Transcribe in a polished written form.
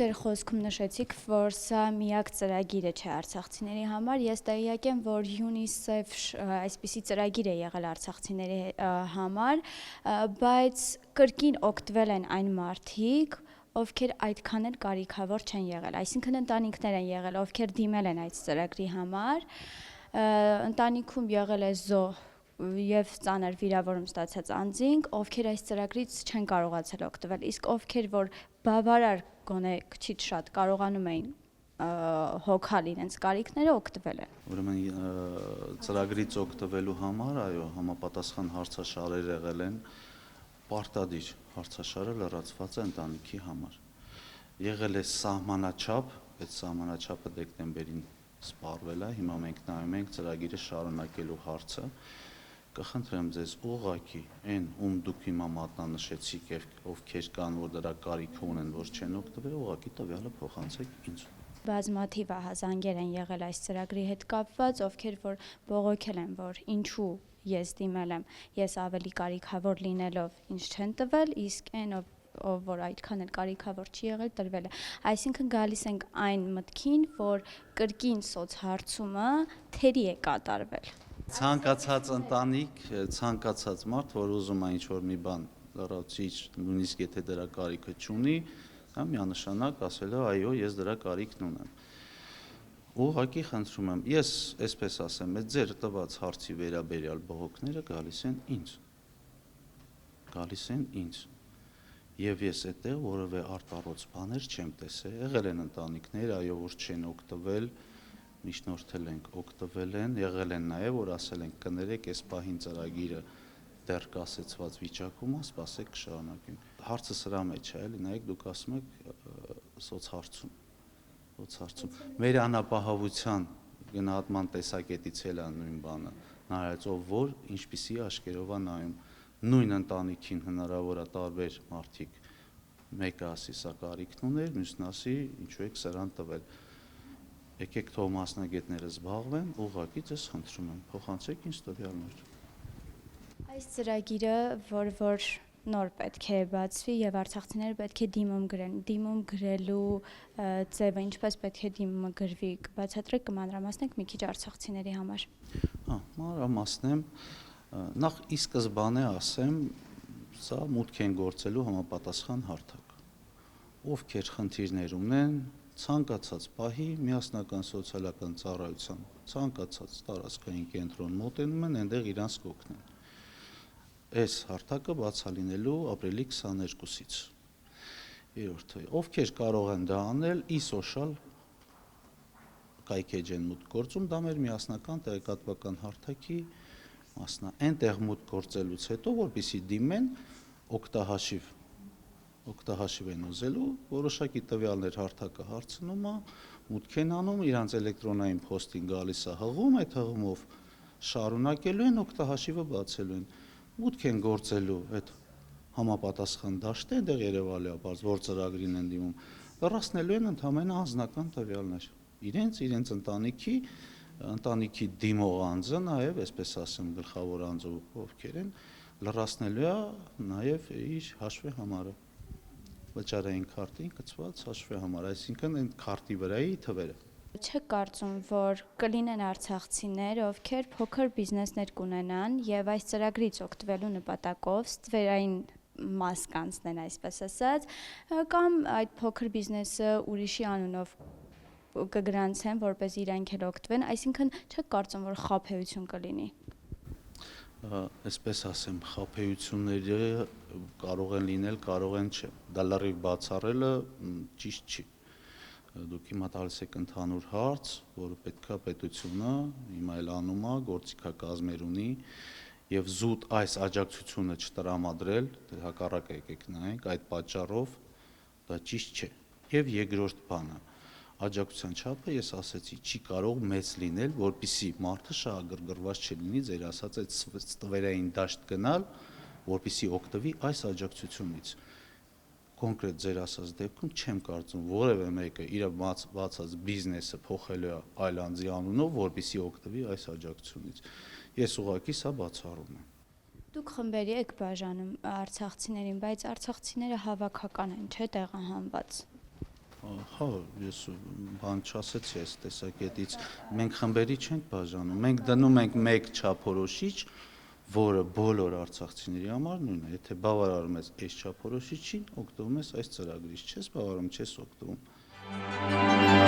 ձեր խոսքում նշեցիք, որ սա միակ ծրագիրը չէ արցախցիների համար։ Ես տեղյակ եմ, որ UNICEF այսպիսի ծրագիր է եղել արցախցիների համար, բայց կրկին օգտվել են այն մարդիկ, ովքեր այդքան էլ կարիքավոր չեն եղել, այսինքն ընտանիքներ են եղել, ովքեր դիմել են այդ ծրագրի համար, ընտանիքում եղել է զոհ եւ ծանր վիրավորում ստացած անձինք, ովքեր այս ծրագրից չեն կարողացել օգտվել, իսկ ովքեր որ բավարար գոնե քիչ շատ կարողանում էին հոգալ իրենց կարիքները, օգտվել են։ Ուրեմն ծրագրից օգտվելու համար, այո, համապատասխան հարցաշարեր եղել են, պարտադիր հարցաշարը լրացված է ընտանիքի համար։ Եղել է սահմանաչափ, այդ սահմանաչափը դեկտեմբերին սպառվել է, հիմա մենք նայում ենք ծրագիրը շարունակելու հարցը։ Կխնդրեմ ձեզ ուղղակի այն ում դուք հիմա մատնանշեցիք եւ ովքեր կան, որ դրա կարիքը ունեն, որ չեն օգտվել, ուղղակի տվյալը փոխանցեք ինձ։ Բազմաթիվ ահազանգեր են եղել այս ծրագրի հետ կապված, ովքեր որ բողոքել են, որ ինչու ես դիմել եմ, ես ավելի կարիքավոր լինելով ինձ չեն տվել, իսկ այն ով որ այդքան էլ կարիքավոր չի եղել, տրվել է։ Այսինքն գալիս ենք այն մտքին, որ կրկին սոցհարցումը թերի է կատարվել։ Ցանկացած ընտանիք, ցանկացած մարդ, որ ուզում է ինչ-որ մի բան լրացիչ, նույնիսկ եթե դրա կարիքը չունի, դա միանշանակ ասել է, այո, ես դրա կարիքն ունեմ։ Ուղղակի խնդրում եմ, ես այսպես ասեմ, այդ ձեր տված հարցի վերաբերյալ բողոքները գալիս են ինձ։ Եվ ես այդտեղ որևէ արտառոց բաներ չեմ տեսել, եղել են ընտանիքներ, այո, որ չեն օգտվել, միջնորդել ենք, օգտվել են, եղել են նաև, որ ասել ենք կներեք, այս պահին ծրագիրը դեռ կասեցված վիճակում է, սպասեք կշարունակենք։ Հարցը սրա մեջ է, էլի, նայեք, դուք ասում եք սոցհարցում։ Մեր անապահովության գնահատման տեսակետից էլ է նույն բանը, նայած ով որ ինչպիսի աչքերով է նայում, նույն ընտանիքին հնարավոր է տարբեր մարդիկ, մեկը ասի սա կարիքն ուներ, մյուսն ասի ինչու եք սրան տվել։ Եկեք թող մասնագետները զբաղվեն, ուղղակի ձեզ խնդրում եմ, փոխանցեք ինձ տվյալներ։ Այս ծրագիրը, որ նոր պետք է բացվի եւ արցախցիները պետք է դիմում գրեն, դիմում գրելու ձևը ինչպես պետք է դիմումը գրվի, կբացատրեք, կմանրամասնենք մի քիչ արցախցիների համար։ Մանրամասնեմ, նախ ի սկզբանե ասեմ, սա մուտք են գործելու համապատասխան հարթակ։ Ովքեր խնդիրներ ունեն, ցանկացած պահի միասնական սոցիալական ծառայության ցանկացած տարածքային կենտրոն մոտենում են, այնտեղ իրանց կօգնեն։ Այս հարթակը բացալինելու ապրիլի 22-ից։ Երրորդը, ովքեր կարող են դա անել, e-social կայքեջ են մուտք գործում, դա մեր միասնական տեղեկատվական հարթակի մասն է։ Այնտեղ մուտք գործելուց հետո, որպեսզի դիմեն, օգտահաշիվ են ուզելու, որոշակի տվյալներ հարթակը հարցնում է, մուտք են անում, իրանց էլեկտրոնային փոստին գալիս է հղում, այդ հղումով շարունակելու են, օգտահաշիվը բացելու են, մուտք են գործելու այդ համապատասխան դաշտը, այնտեղ երևալի է, որ ծրագրին են դիմում, լրացնելու են ընդհանրապես անձնական տվյալներ, իրենց ընտանիքի դիմող անձը, նաև, այսպես ասեմ, գլխավոր անձը ովքեր են, լրացնելու է նաև իր հաշվի համարը, վճարային քարտին կցված հաշվի համար, այսինքն այն քարտի վրայի թվերը։ Չեք կարծում, որ կլինեն արցախցիներ, ովքեր փոքր բիզնեսներ կունենան եւ այս ծրագրից օգտվելու նպատակով ստվերային մաս կանցնեն, այսպես ասած, կամ այդ փոքր բիզնեսը ուրիշի անունով կգրանցեն, որպես իրանք էլ օգտվեն, այսինքն չեք կարծում, որ խաբեություն կլինի։ Այսպես ասեմ, խաբեությունները կարող են լինել, կարող են չէ։ Դա լրիվ բացառելը ճիշտ չի։ Դուք հիմա տալիս եք ընդհանուր հարց, որը պետքա պետությունը հիմա էլ անում է, գործիքակազմեր ունի եւ զուտ այս աջակցությունը չտրամադրել, հակառակը եկեք նայենք, այդ պատճառով դա ճիշտ չէ։ Եվ երկրորդ բանը, աջակցության չափը ես ասեցի, չի կարող մեծ լինել, որպեսզի մարդը շահագրգռված չլինի, ձեր ասած այդ ստվերային դաշտ գնալ, որպեսզի օգտվի այս աջակցությունից։ Կոնկրետ ձեր ասած դեպքում չեմ կարծում որևէ մեկը իր բացած բիզնեսը փոխելու է այլ անձի անունով, որպեսզի օգտվի այս աջակցությունից։ Ես ուղղակի սա բացառում եմ։ Դուք խմբերի եք բաժանում արցախցիներին, բայց արցախցիները հավաքական են, չէ՞ տեղահանված։ Հա, ես բան չասեցի այս տեսակետից։ Մենք խմբերի չենք բաժանում։ Մենք դնում ենք մեկ չափորոշիչ, որը բոլոր արցախցիների համար նույնն է։ Եթե բավարարում ես այս չափորոշիչին, օգտվում ես այս ծրագրից, չես բավարարում, չես օգտվում։